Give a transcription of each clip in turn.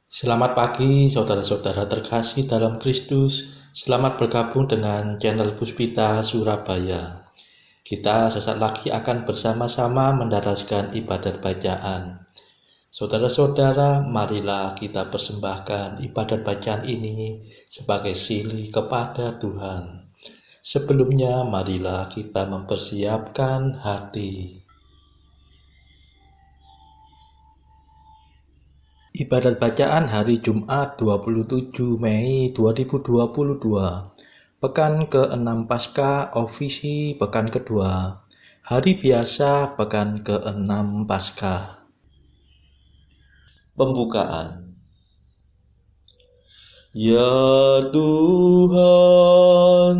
Selamat pagi, saudara-saudara terkasih dalam Kristus. Selamat bergabung dengan channel Puspita Surabaya. Kita sesaat lagi akan bersama-sama mendaraskan ibadat bacaan. Saudara-saudara, marilah kita persembahkan ibadat bacaan ini sebagai sili kepada Tuhan. Sebelumnya, marilah kita mempersiapkan hati. Ibadat bacaan hari Jumat 27 Mei 2022. Pekan ke-6 Paskah, Ofisi pekan kedua. Hari biasa pekan ke-6 Paskah. Pembukaan. Ya Tuhan,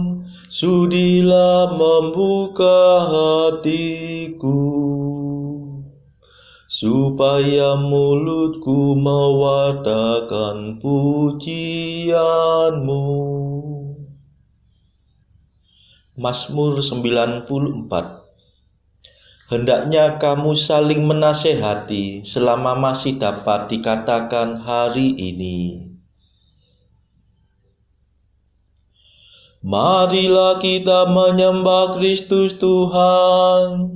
sudilah membuka hatiku, supaya mulutku mewartakan pujian-Mu. Mazmur 94. Hendaknya kamu saling menasehati selama masih dapat dikatakan hari ini. Marilah kita menyembah Kristus Tuhan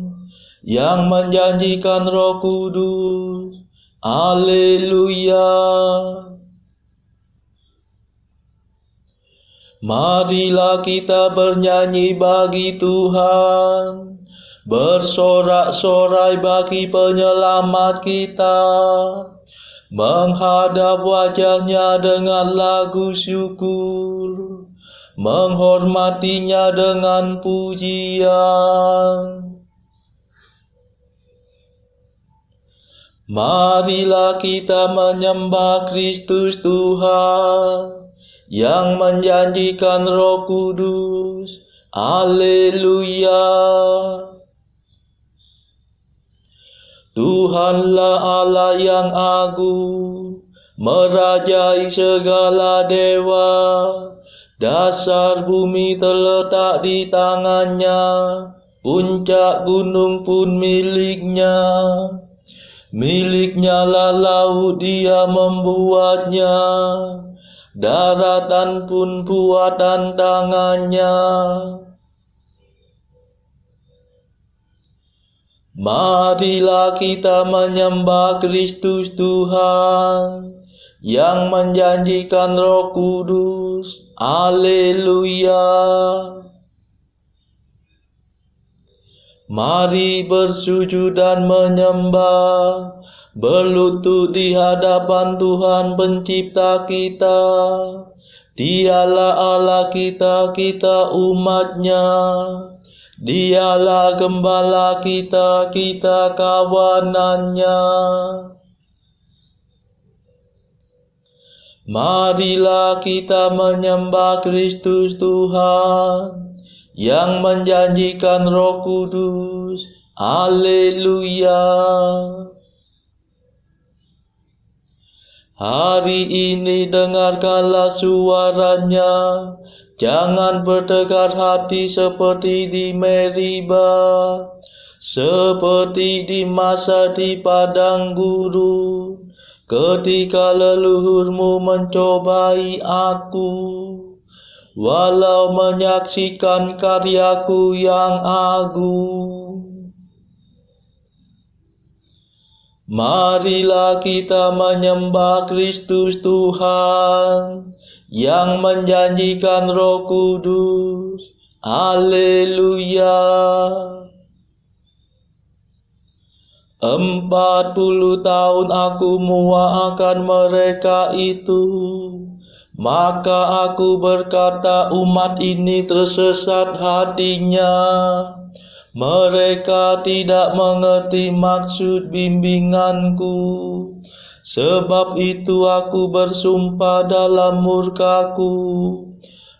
yang menjanjikan Roh Kudus. Haleluya. Marilah kita bernyanyi bagi Tuhan, bersorak-sorai bagi penyelamat kita, menghadap wajahnya dengan lagu syukur, menghormatinya dengan pujian. Marilah kita menyembah Kristus Tuhan yang menjanjikan Roh Kudus. Haleluya. Tuhanlah Allah yang agung, merajai segala dewa. Dasar bumi terletak di tangannya, puncak gunung pun miliknya. Miliknya lah laut, dia membuatnya, daratan pun buatan tangannya. Marilah kita menyembah Kristus Tuhan yang menjanjikan Roh Kudus. Haleluya. Mari bersujud dan menyembah, berlutut di hadapan Tuhan pencipta kita. Dialah Allah kita, kita umatnya. Dialah gembala kita, kita kawanannya. Marilah kita menyembah Kristus Tuhan yang menjanjikan Roh Kudus. Haleluya. Hari ini dengarkanlah suaranya, jangan bertegar hati seperti di Meriba, seperti di masa di padang gurun, ketika leluhurmu mencobai aku, walau menyaksikan karyaku yang agung. Marilah kita menyembah Kristus Tuhan yang menjanjikan Roh Kudus. Haleluya. 40 tahun aku muak akan mereka itu. Maka aku berkata, umat ini tersesat hatinya. Mereka tidak mengerti maksud bimbinganku. Sebab itu aku bersumpah dalam murkaku,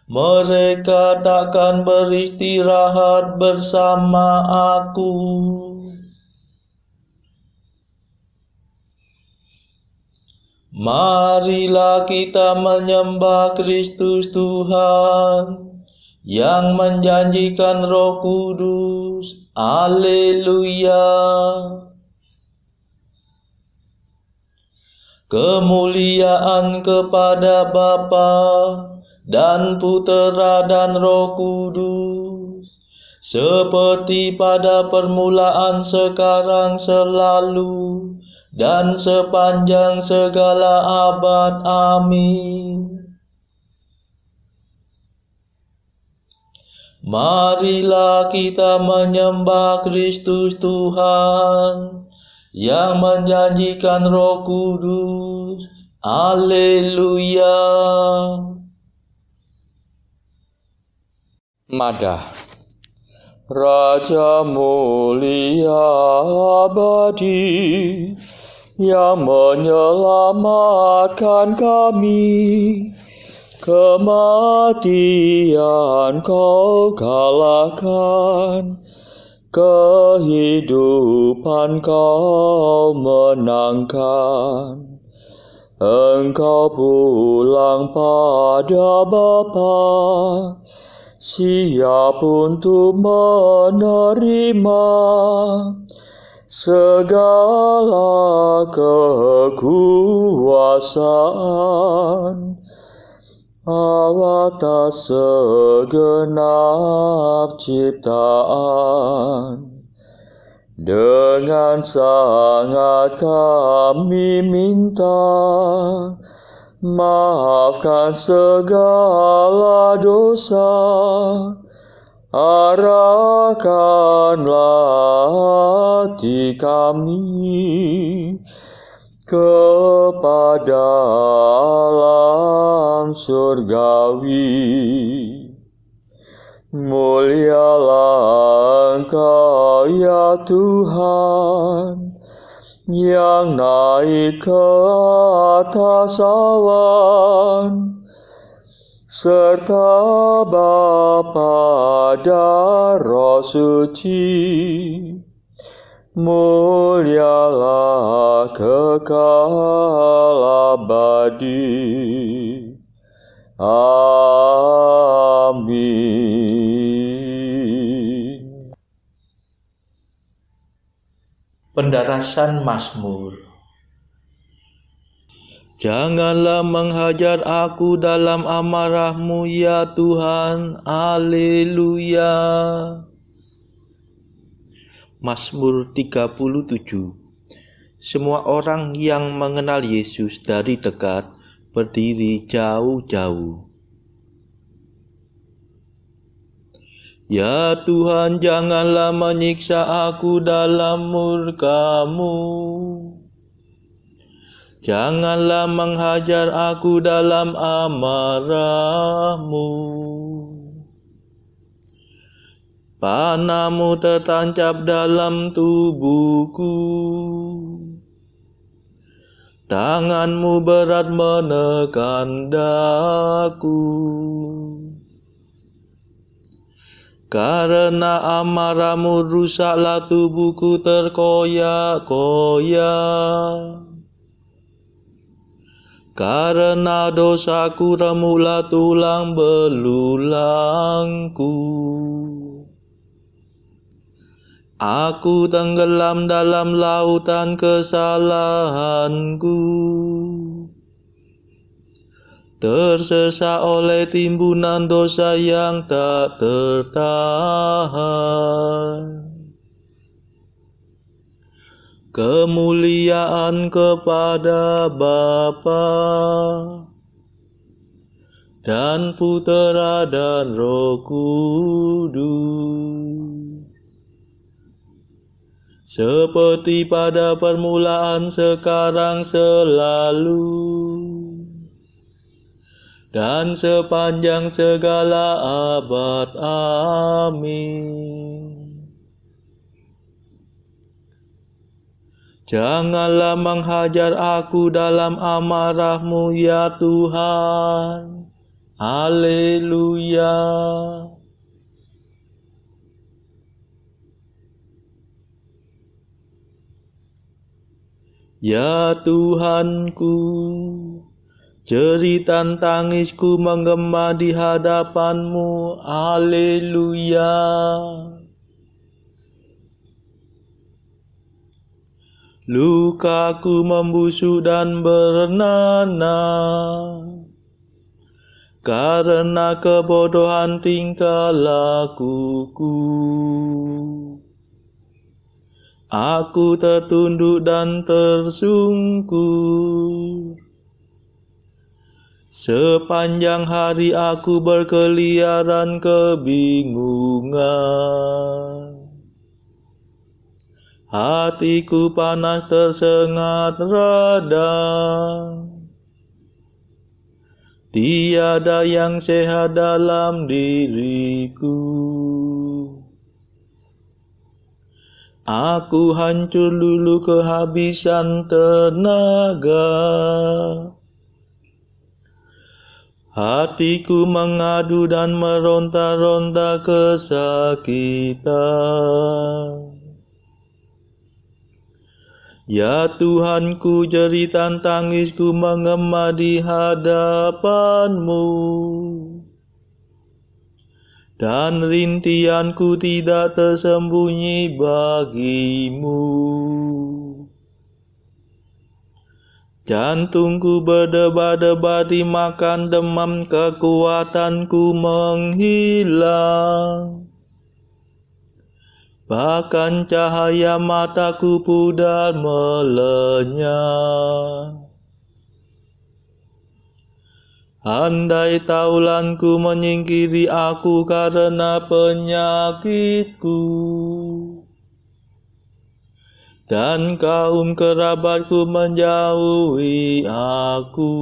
mereka takkan beristirahat bersama aku. Marilah kita menyembah Kristus Tuhan yang menjanjikan Roh Kudus. Haleluya. Kemuliaan kepada Bapa dan Putera dan Roh Kudus, seperti pada permulaan, sekarang, selalu, dan sepanjang segala abad. Amin. Marilah kita menyembah Kristus Tuhan yang menjanjikan Roh Kudus. Haleluya. Madah. Raja mulia abadi yang menyelamatkan kami, kematian Kau kalahkan, kehidupan Kau menangkan. Engkau pulang pada Bapa, siap untuk menerima segala kekuasaan atas segenap ciptaan. Dengan sangat kami minta, maafkan segala dosa, arahkanlah hati kami kepada alam surgawi. Mulialah Engkau ya Tuhan, yang naik ke atas awan, serta Bapa dan Roh Suci. Mulialah kekal abadi. Amin. Pendarasan Mazmur. Janganlah menghajar aku dalam amarah-Mu ya Tuhan. Haleluya. Mazmur 37. Semua orang yang mengenal Yesus dari dekat berdiri jauh-jauh. Ya Tuhan, janganlah menyiksa aku dalam murka-Mu. Janganlah menghajar aku dalam amarah-Mu. Panah-Mu tertancap dalam tubuhku. Tangan-Mu berat menekan daku. Karena amarah-Mu rusaklah tubuhku terkoyak-koyak. Karena dosaku remuklah tulang belulangku. Aku tenggelam dalam lautan kesalahanku, tersesat oleh timbunan dosa yang tak tertahan. Kemuliaan kepada Bapa dan Putera dan Roh Kudus, seperti pada permulaan, sekarang, selalu, dan sepanjang segala abad. Amin. Janganlah menghajar aku dalam amarah-Mu ya Tuhan. Haleluya. Ya Tuhanku, jeritan tangisku menggema di hadapan-Mu. Haleluya. lukaku membusuk dan bernanah, karena kebodohan tingkah lakuku. Aku tertunduk dan tersungkur. Sepanjang hari aku berkeliaran kebingungan. Hatiku panas tersengat radang. Tiada yang sehat dalam diriku. Aku hancur lulu kehabisan tenaga. Hatiku mengadu dan meronta-ronta kesakitan. Ya Tuhanku, jeritan tangisku mengema di hadapan-Mu. Dan rintianku tidak tersembunyi bagi-Mu. Jantungku berdebar-debar dimakan demam, kekuatanku menghilang. Bahkan cahaya mataku pudar melenyap. Andai taulanku menyingkiri aku karena penyakitku, dan kaum kerabatku menjauhi aku.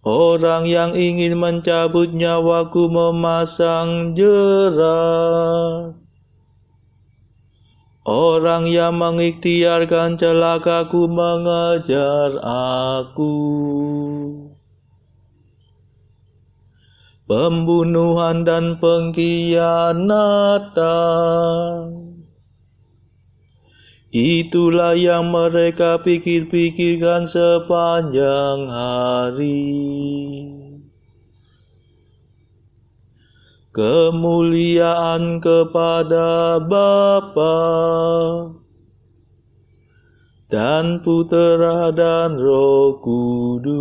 Orang yang ingin mencabut nyawaku memasang jerat. Orang yang mengikhtiarkan celakaku mengejar aku. Pembunuhan dan pengkhianatan, itulah yang mereka pikir-pikirkan sepanjang hari. Kemuliaan kepada Bapa dan Putera dan Roh Kudus,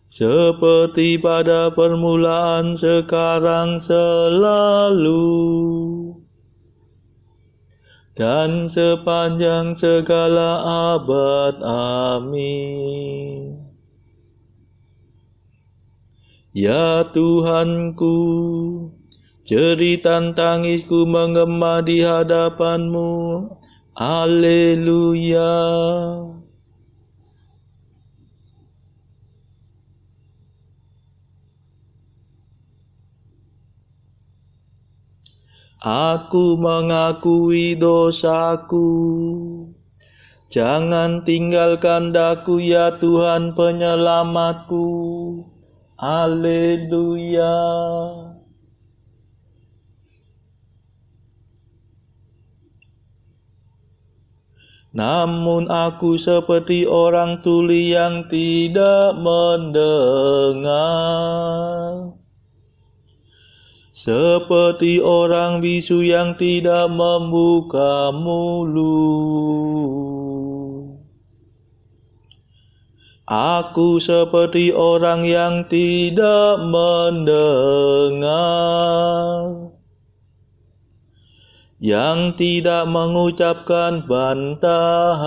seperti pada permulaan, sekarang, selalu, dan sepanjang segala abad. Amin. Ya Tuhanku, jeritan tangisku mengema di hadapan-Mu. Haleluya. Aku mengakui dosaku. Jangan tinggalkan daku, ya Tuhan penyelamatku. Haleluya. Namun aku seperti orang tuli yang tidak mendengar, seperti orang bisu yang tidak membuka mulut. Aku seperti orang yang tidak mendengar, yang tidak mengucapkan bantahan.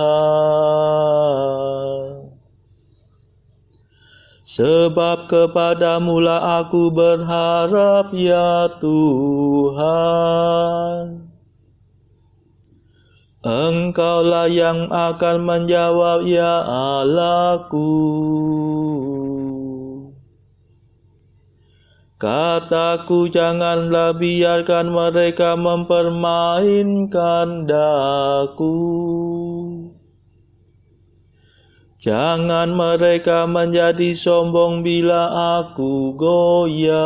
Sebab kepadamu-lah aku berharap, ya Tuhan. Engkaulah yang akan menjawab, ya Allahku. Kataku, janganlah biarkan mereka mempermainkan daku. Jangan mereka menjadi sombong bila aku goyah.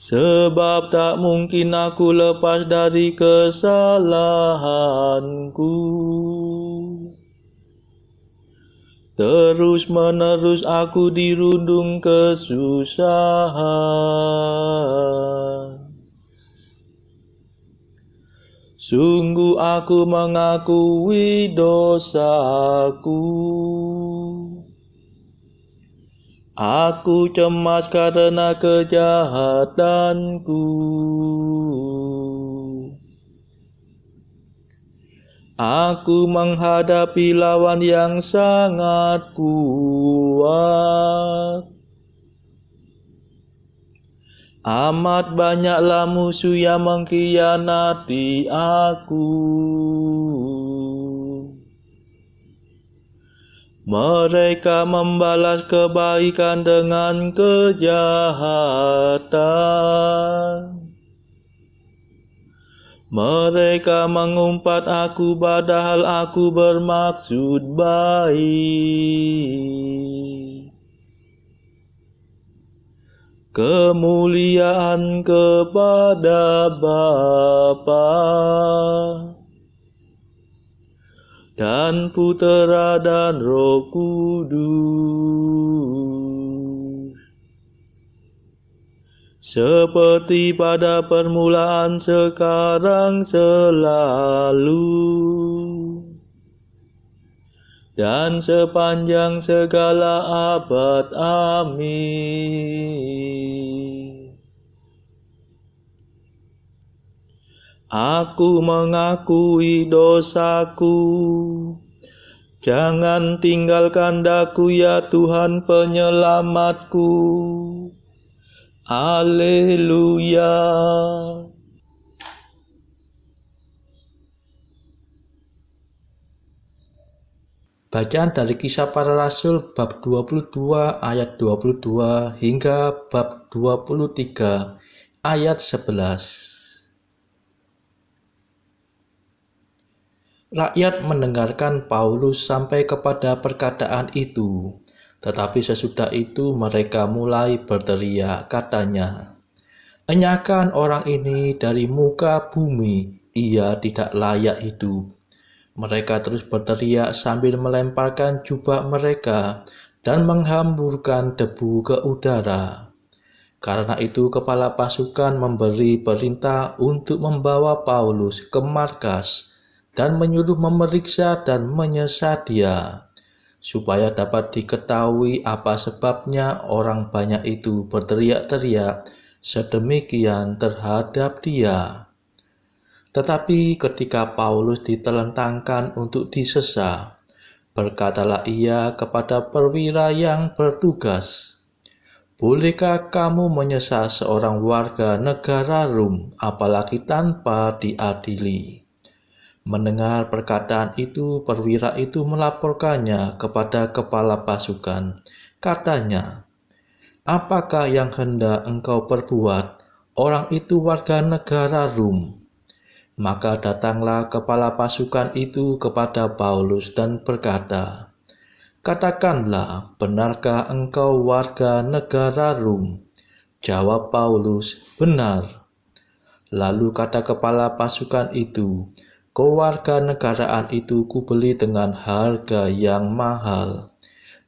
Sebab tak mungkin aku lepas dari kesalahanku. Terus-menerus aku dirundung kesusahan. Sungguh aku mengakui dosaku. Aku cemas karena kejahatanku. Aku menghadapi lawan yang sangat kuat. Amat banyaklah musuh yang mengkhianati aku. Mereka membalas kebaikan dengan kejahatan. Mereka mengumpat aku padahal aku bermaksud baik. Kemuliaan kepada Bapa dan Putera dan Roh Kudus, seperti pada permulaan, sekarang, selalu, dan sepanjang segala abad. Amin. Aku mengakui dosaku. Jangan tinggalkan daku ya Tuhan penyelamatku. Haleluya. Bacaan dari Kisah Para Rasul bab 22 ayat 22 hingga bab 23 ayat 11. Rakyat mendengarkan Paulus sampai kepada perkataan itu, tetapi sesudah itu mereka mulai berteriak, katanya, "Enyahkan orang ini dari muka bumi, ia tidak layak hidup." Mereka terus berteriak sambil melemparkan jubah mereka dan menghamburkan debu ke udara. Karena itu kepala pasukan memberi perintah untuk membawa Paulus ke markas dan menyuruh memeriksa dan menyesat dia, supaya dapat diketahui apa sebabnya orang banyak itu berteriak-teriak sedemikian terhadap dia. Tetapi ketika Paulus ditelentangkan untuk disesah, berkatalah ia kepada perwira yang bertugas, "Bolehkah kamu menyesah seorang warga negara Rom, apalagi tanpa diadili?" Mendengar perkataan itu, perwira itu melaporkannya kepada kepala pasukan. Katanya, "Apakah yang hendak engkau perbuat? Orang itu warga negara Rom." Maka datanglah kepala pasukan itu kepada Paulus dan berkata, "Katakanlah, benarkah engkau warga negara Rom?" Jawab Paulus, "Benar." Lalu kata kepala pasukan itu, "Kewarganegaraan itu kubeli dengan harga yang mahal."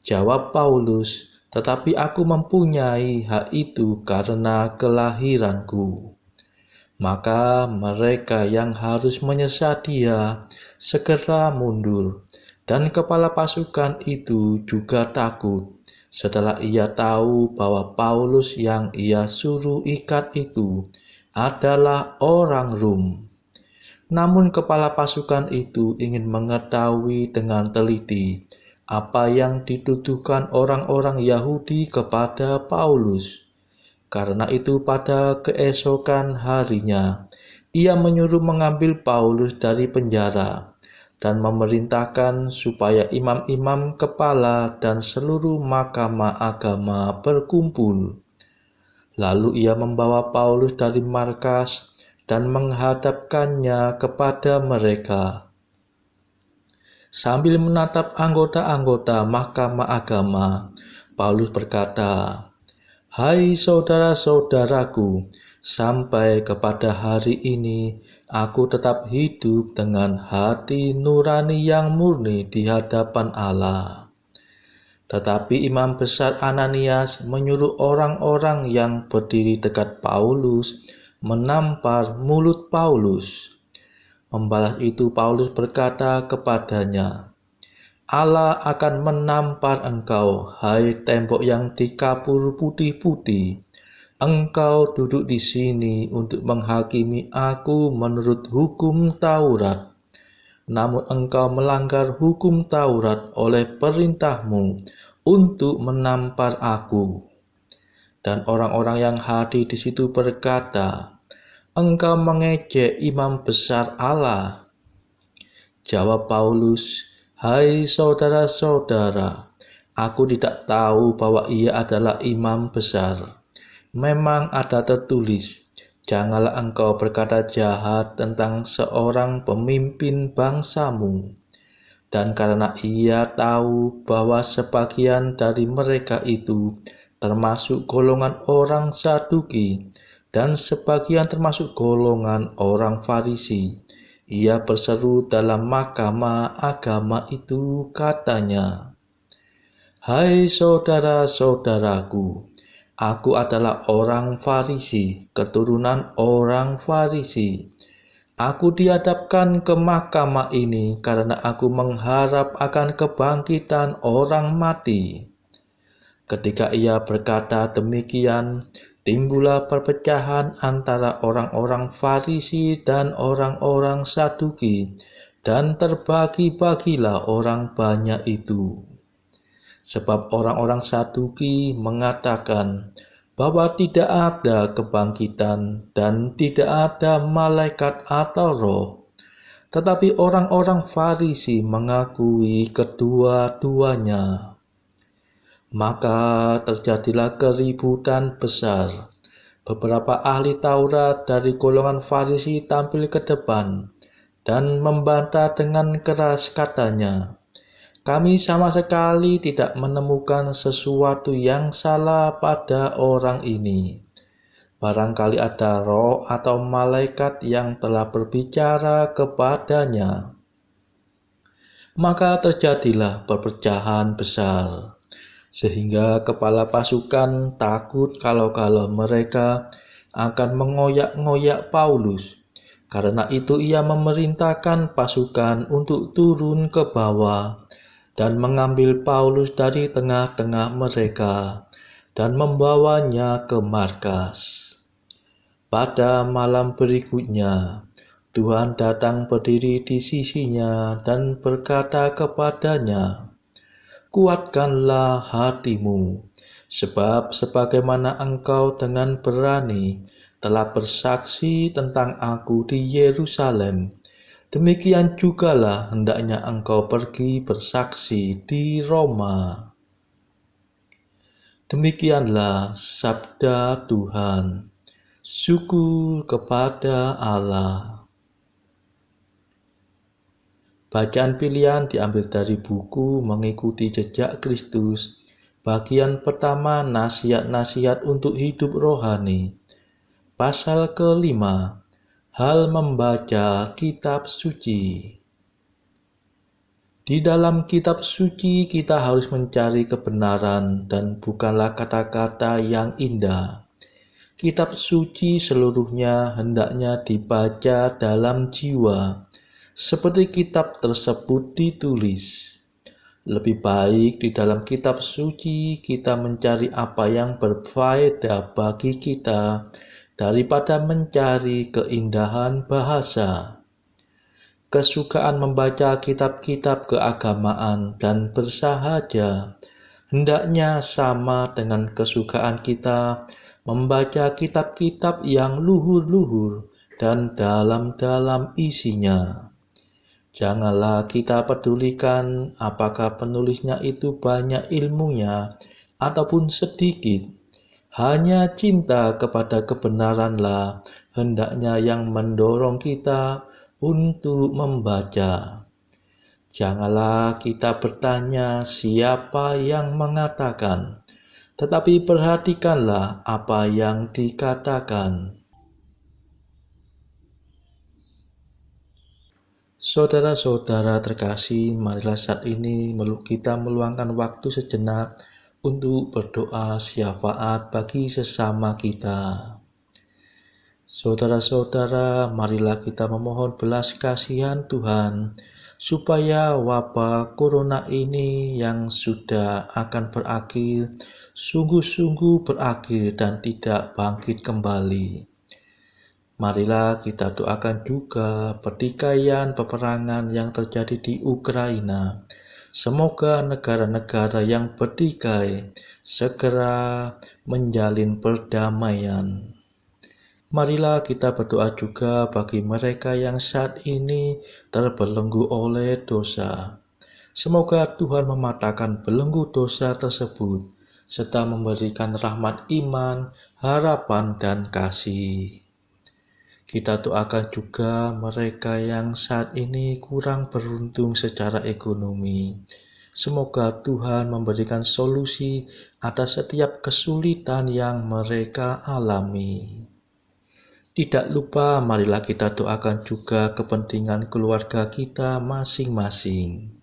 Jawab Paulus, "Tetapi aku mempunyai hak itu karena kelahiranku." Maka mereka yang harus menyesat dia segera mundur, dan kepala pasukan itu juga takut setelah ia tahu bahwa Paulus yang ia suruh ikat itu adalah orang Rom. Namun kepala pasukan itu ingin mengetahui dengan teliti apa yang dituduhkan orang-orang Yahudi kepada Paulus. Karena itu pada keesokan harinya, ia menyuruh mengambil Paulus dari penjara dan memerintahkan supaya imam-imam kepala dan seluruh mahkamah agama berkumpul. Lalu ia membawa Paulus dari markas dan menghadapkannya kepada mereka. Sambil menatap anggota-anggota mahkamah agama, Paulus berkata, "Hai saudara-saudaraku, sampai kepada hari ini aku tetap hidup dengan hati nurani yang murni di hadapan Allah. Tetapi imam besar Ananias menyuruh orang-orang yang berdiri dekat Paulus menampar mulut Paulus. Membalas itu Paulus berkata kepadanya, Allah akan menampar engkau, hai tembok yang dikapur putih-putih. Engkau duduk di sini untuk menghakimi aku menurut hukum Taurat. Namun engkau melanggar hukum Taurat oleh perintahmu untuk menampar aku. Dan orang-orang yang hadir di situ berkata, engkau mengejek imam besar Allah. Jawab Paulus, hai saudara-saudara, aku tidak tahu bahwa ia adalah imam besar. Memang ada tertulis, janganlah engkau berkata jahat tentang seorang pemimpin bangsamu. Dan karena ia tahu bahwa sebagian dari mereka itu termasuk golongan orang Saduki dan sebagian termasuk golongan orang Farisi, ia berseru dalam mahkamah agama itu, katanya, hai saudara-saudaraku, aku adalah orang Farisi, keturunan orang Farisi. Aku dihadapkan ke mahkamah ini karena aku mengharap akan kebangkitan orang mati. Ketika ia berkata demikian, timbullah perpecahan antara orang-orang Farisi dan orang-orang Saduki, dan terbagi-bagilah orang banyak itu. Sebab orang-orang Saduki mengatakan bahwa tidak ada kebangkitan dan tidak ada malaikat atau roh. Tetapi orang-orang Farisi mengakui kedua-duanya. Maka terjadilah keributan besar. Beberapa ahli Taurat dari golongan Farisi tampil ke depan dan membantah dengan keras, katanya, kami sama sekali tidak menemukan sesuatu yang salah pada orang ini. Barangkali ada roh atau malaikat yang telah berbicara kepadanya. Maka terjadilah perpecahan besar, sehingga kepala pasukan takut kalau mereka akan mengoyak-ngoyak Paulus. Karena itu ia memerintahkan pasukan untuk turun ke bawah dan mengambil Paulus dari tengah-tengah mereka dan membawanya ke markas. Pada malam berikutnya, Tuhan datang berdiri di sisinya dan berkata kepadanya, kuatkanlah hatimu, sebab sebagaimana engkau dengan berani telah bersaksi tentang aku di Yerusalem, demikian jugalah hendaknya engkau pergi bersaksi di Roma. Demikianlah sabda Tuhan. Syukur kepada Allah. Bacaan pilihan diambil dari buku Mengikuti Jejak Kristus, bagian pertama, nasihat-nasihat untuk hidup rohani. Pasal ke-5, hal membaca kitab suci. Di dalam kitab suci kita harus mencari kebenaran dan bukanlah kata-kata yang indah. Kitab suci seluruhnya hendaknya dibaca dalam jiwa, seperti kitab tersebut ditulis. Lebih baik di dalam kitab suci kita mencari apa yang berfaedah bagi kita daripada mencari keindahan bahasa. Kesukaan membaca kitab-kitab keagamaan dan bersahaja hendaknya sama dengan kesukaan kita membaca kitab-kitab yang luhur-luhur dan dalam-dalam isinya. Janganlah kita pedulikan apakah penulisnya itu banyak ilmunya ataupun sedikit. Hanya cinta kepada kebenaranlah hendaknya yang mendorong kita untuk membaca. Janganlah kita bertanya siapa yang mengatakan, tetapi perhatikanlah apa yang dikatakan. Saudara-saudara terkasih, marilah saat ini kita meluangkan waktu sejenak untuk berdoa syafaat bagi sesama kita. Saudara-saudara, marilah kita memohon belas kasihan Tuhan, supaya wabah corona ini yang sudah akan berakhir, sungguh-sungguh berakhir dan tidak bangkit kembali. Marilah kita doakan juga pertikaian peperangan yang terjadi di Ukraina. Semoga negara-negara yang bertikai segera menjalin perdamaian. Marilah kita berdoa juga bagi mereka yang saat ini terbelenggu oleh dosa. Semoga Tuhan mematahkan belenggu dosa tersebut, serta memberikan rahmat iman, harapan, dan kasih. Kita doakan juga mereka yang saat ini kurang beruntung secara ekonomi. Semoga Tuhan memberikan solusi atas setiap kesulitan yang mereka alami. Tidak lupa, marilah kita doakan juga kepentingan keluarga kita masing-masing.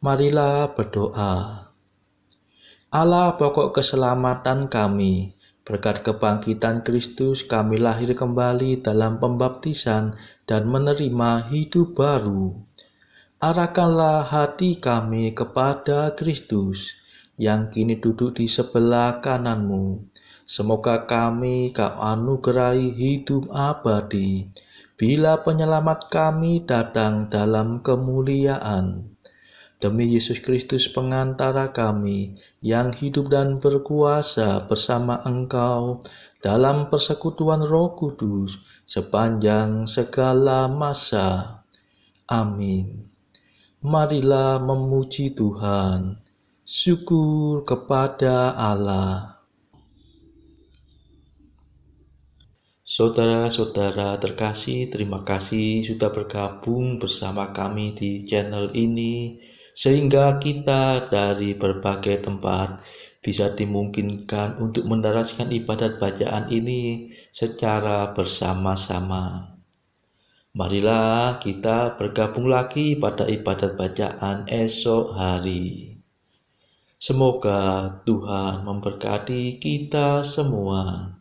Marilah berdoa. Allah pokok keselamatan kami, berkat kebangkitan Kristus kami lahir kembali dalam pembaptisan dan menerima hidup baru. Arahkanlah hati kami kepada Kristus, yang kini duduk di sebelah kanan-Mu. Semoga kami Kau anugerahi hidup abadi, bila penyelamat kami datang dalam kemuliaan. Demi Yesus Kristus pengantara kami, yang hidup dan berkuasa bersama Engkau dalam persekutuan Roh Kudus sepanjang segala masa. Amin. Marilah memuji Tuhan. Syukur kepada Allah. Saudara-saudara terkasih, terima kasih sudah bergabung bersama kami di channel ini, sehingga kita dari berbagai tempat bisa dimungkinkan untuk mendaraskan ibadat bacaan ini secara bersama-sama. Marilah kita bergabung lagi pada ibadat bacaan esok hari. Semoga Tuhan memberkati kita semua.